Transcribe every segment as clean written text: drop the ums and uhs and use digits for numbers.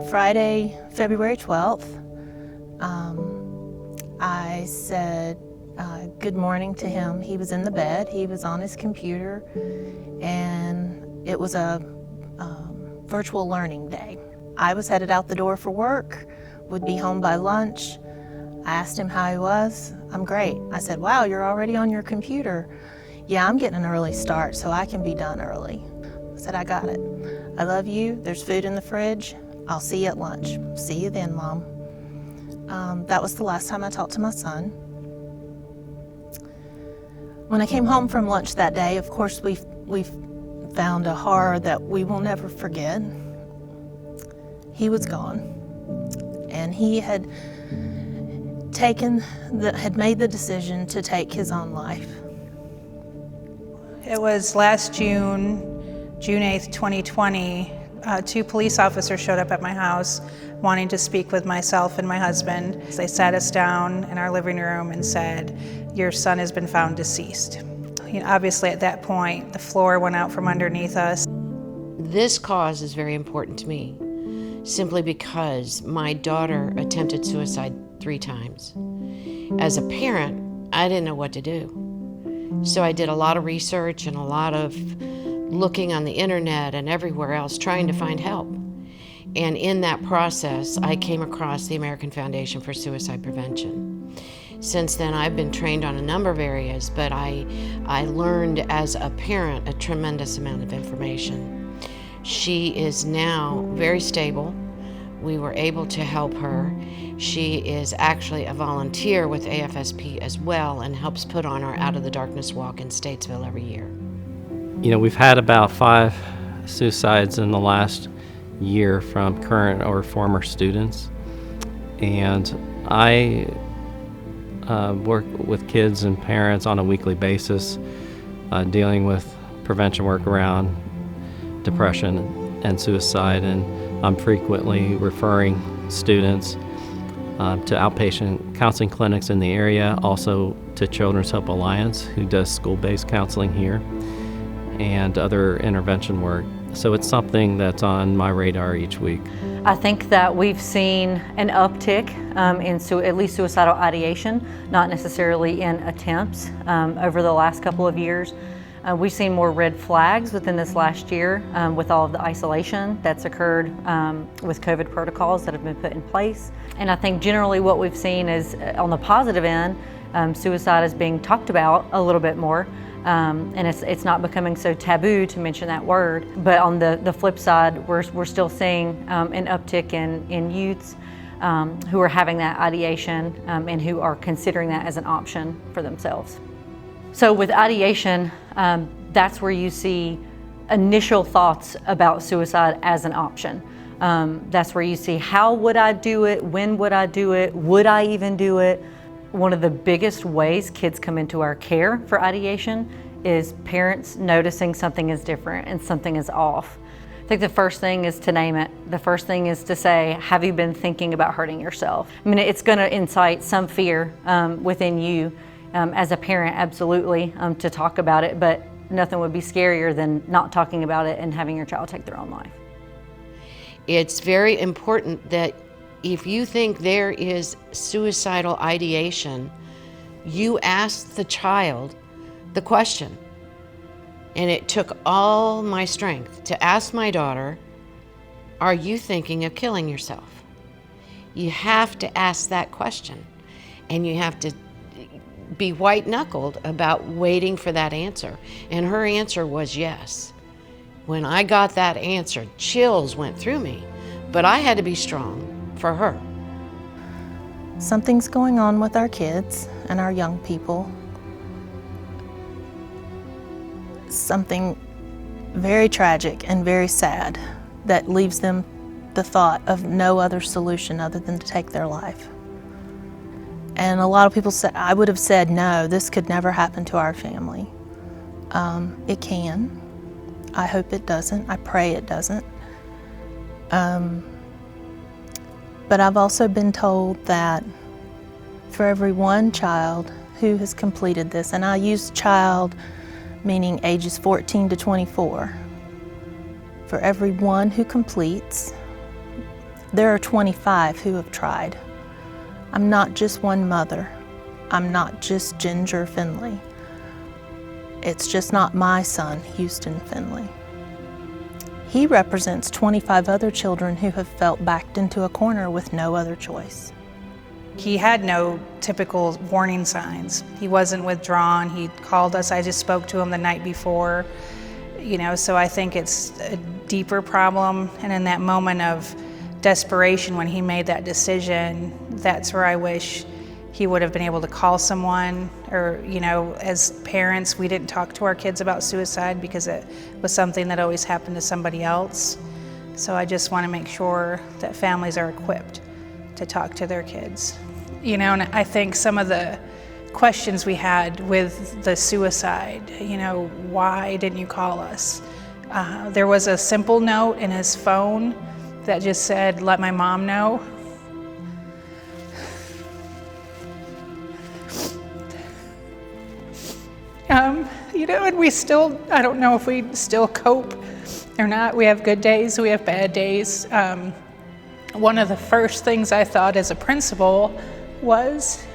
On Friday, February 12th, I said good morning to him. He was in the bed, he was on his computer, and it was a virtual learning day. I was headed out the door for work, would be home by lunch. I asked him how he was. I'm great. I said, wow, you're already on your computer. Yeah, I'm getting an early start so I can be done early. I said, I got it. I love you. There's food in the fridge. I'll see you at lunch. See you then, Mom. That was the last time I talked to my son. When I came home from lunch that day, of course, we found a horror that we will never forget. He was gone, and he had made the decision to take his own life. It was last June 8th, 2020, two police officers showed up at my house wanting to speak with myself and my husband. They sat us down in our living room and said, your son has been found deceased. Obviously at that point, the floor went out from underneath us. This cause is very important to me, simply because my daughter attempted suicide 3 times. As a parent, I didn't know what to do. So I did a lot of research and a lot of looking on the internet and everywhere else trying to find help. And in that process, I came across the American Foundation for Suicide Prevention. Since then, I've been trained on a number of areas, but I learned as a parent a tremendous amount of information. She is now very stable. We were able to help her. She is actually a volunteer with AFSP as well and helps put on our Out of the Darkness walk in Statesville every year. You know, we've had about 5 suicides in the last year from current or former students, and I work with kids and parents on a weekly basis, dealing with prevention work around depression and suicide, and I'm frequently referring students to outpatient counseling clinics in the area, also to Children's Hope Alliance, who does school-based counseling here, and other intervention work. So it's something that's on my radar each week. I think that we've seen an uptick in at least suicidal ideation, not necessarily in attempts, over the last couple of years. We've seen more red flags within this last year with all of the isolation that's occurred with COVID protocols that have been put in place. And I think generally what we've seen is, on the positive end, suicide is being talked about a little bit more. And it's not becoming so taboo to mention that word. But on the flip side, we're still seeing an uptick in youths who are having that ideation and who are considering that as an option for themselves. So with ideation, that's where you see initial thoughts about suicide as an option. That's where you see, how would I do it? When would I do it? Would I even do it? One of the biggest ways kids come into our care for ideation is parents noticing something is different and something is off. I think the first thing is to name it. The first thing is to say, have you been thinking about hurting yourself? I mean, it's going to incite some fear within you as a parent, absolutely, to talk about it, but nothing would be scarier than not talking about it and having your child take their own life. It's very important that if you think there is suicidal ideation, you ask the child the question. And it took all my strength to ask my daughter, are you thinking of killing yourself? You have to ask that question, and you have to be white-knuckled about waiting for that answer. And her answer was yes. When I got that answer, chills went through me, but I had to be strong for her. Something's going on with our kids and our young people. Something very tragic and very sad that leaves them the thought of no other solution other than to take their life. And a lot of people say, I would have said, no, this could never happen to our family. It can. I hope it doesn't. I pray it doesn't. But I've also been told that for every one child who has completed this, and I use child meaning ages 14 to 24, for every one who completes, There are 25 who have tried. I'm not just one mother. I'm not just Ginger Finley. It's just not my son, Houston Finley. He represents 25 other children who have felt backed into a corner with no other choice. He had no typical warning signs. He wasn't withdrawn. He called us. I just spoke to him the night before. So I think it's a deeper problem. And in that moment of desperation when he made that decision, that's where I wish he would have been able to call someone. Or, as parents, we didn't talk to our kids about suicide because it was something that always happened to somebody else. So I just want to make sure that families are equipped to talk to their kids. And I think some of the questions we had with the suicide, why didn't you call us? There was a simple note in his phone that just said, let my mom know. And we still, I don't know if we still cope or not. We have good days, we have bad days. One of the first things I thought as a principal was,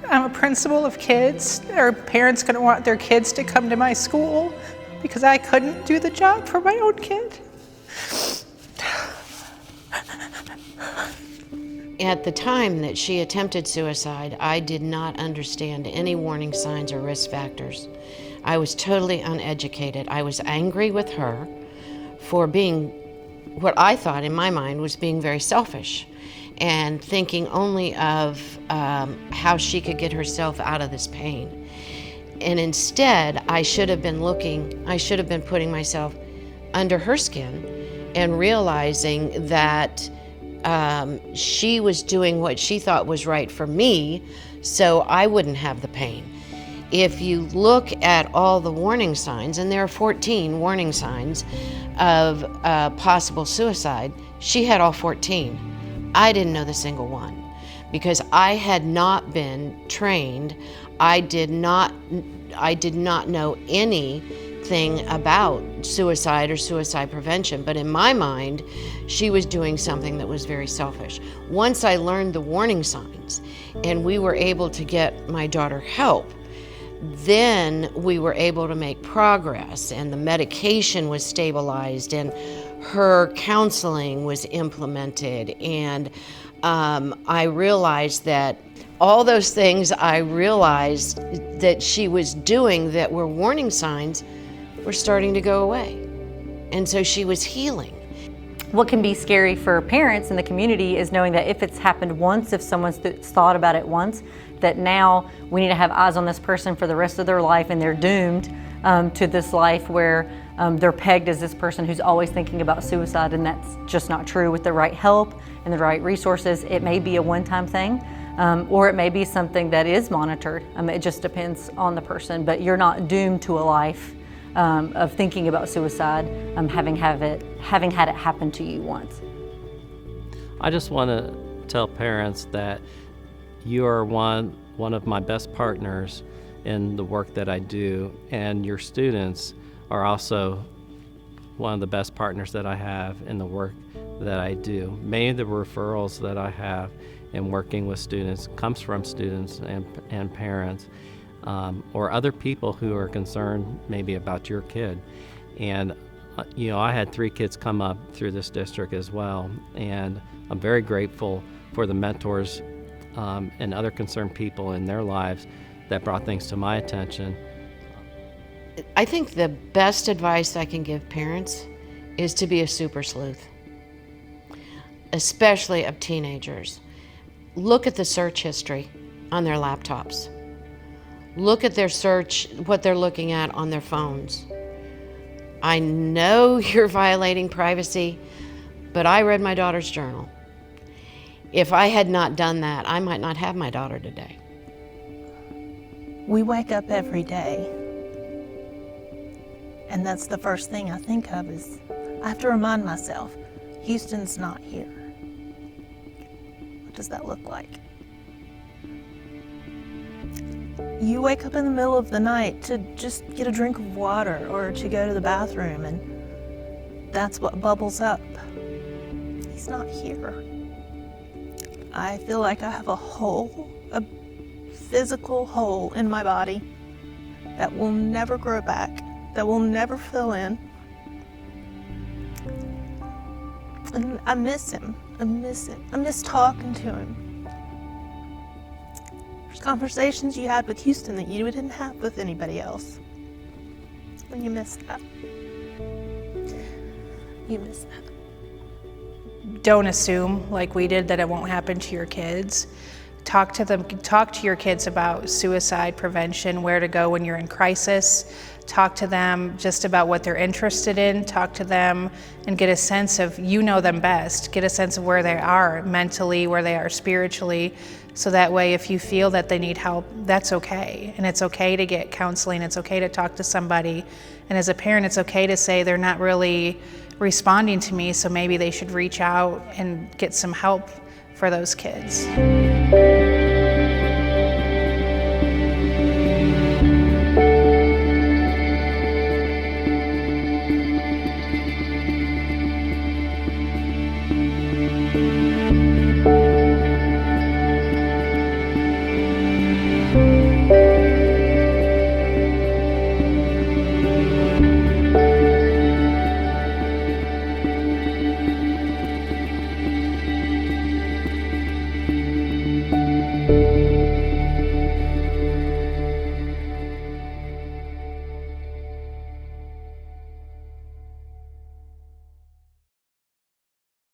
I'm a principal of kids. Are parents going to want their kids to come to my school because I couldn't do the job for my own kid? At the time that she attempted suicide, I did not understand any warning signs or risk factors. I was totally uneducated. I was angry with her for being what I thought in my mind was being very selfish and thinking only of how she could get herself out of this pain. And instead, I should have been putting myself under her skin and realizing that she was doing what she thought was right for me so I wouldn't have the pain. If you look at all the warning signs, and there are 14 warning signs of possible suicide, she had all 14. I didn't know the single one because I had not been trained. I did not know anything about suicide or suicide prevention, but in my mind, she was doing something that was very selfish. Once I learned the warning signs and we were able to get my daughter help, then we were able to make progress and the medication was stabilized and her counseling was implemented. And I realized that all those things I realized that she was doing that were warning signs were starting to go away. And so she was healing. What can be scary for parents in the community is knowing that if it's happened once, if someone's thought about it once, that now we need to have eyes on this person for the rest of their life and they're doomed to this life where they're pegged as this person who's always thinking about suicide, and that's just not true. With the right help and the right resources, it may be a one-time thing, or it may be something that is monitored. It just depends on the person, but you're not doomed to a life of thinking about suicide, having had it happen to you once. I just want to tell parents that you are one of my best partners in the work that I do, and your students are also one of the best partners that I have in the work that I do. Many of the referrals that I have in working with students comes from students and parents, or other people who are concerned maybe about your kid. And I had 3 kids come up through this district as well, and I'm very grateful for the mentors and other concerned people in their lives that brought things to my attention. I think the best advice I can give parents is to be a super sleuth, especially of teenagers. Look at the search history on their laptops. Look at their search, what they're looking at on their phones. I know you're violating privacy, but I read my daughter's journal. If I had not done that, I might not have my daughter today. We wake up every day, and that's the first thing I think of is I have to remind myself, Houston's not here. What does that look like? You wake up in the middle of the night to just get a drink of water or to go to the bathroom, and that's what bubbles up. He's not here. I feel like I have a hole, a physical hole in my body that will never grow back, that will never fill in. And I miss him. I miss him. I miss talking to him. There's conversations you had with Houston that you didn't have with anybody else. And you miss that. You miss that. Don't assume, like we did, that it won't happen to your kids. Talk to them. Talk to your kids about suicide prevention, where to go when you're in crisis. Talk to them just about what they're interested in. Talk to them and get a sense of, you know them best, get a sense of where they are mentally, where they are spiritually, so that way if you feel that they need help, that's okay. And it's okay to get counseling, it's okay to talk to somebody. And as a parent, it's okay to say they're not really responding to me, so maybe they should reach out and get some help for those kids.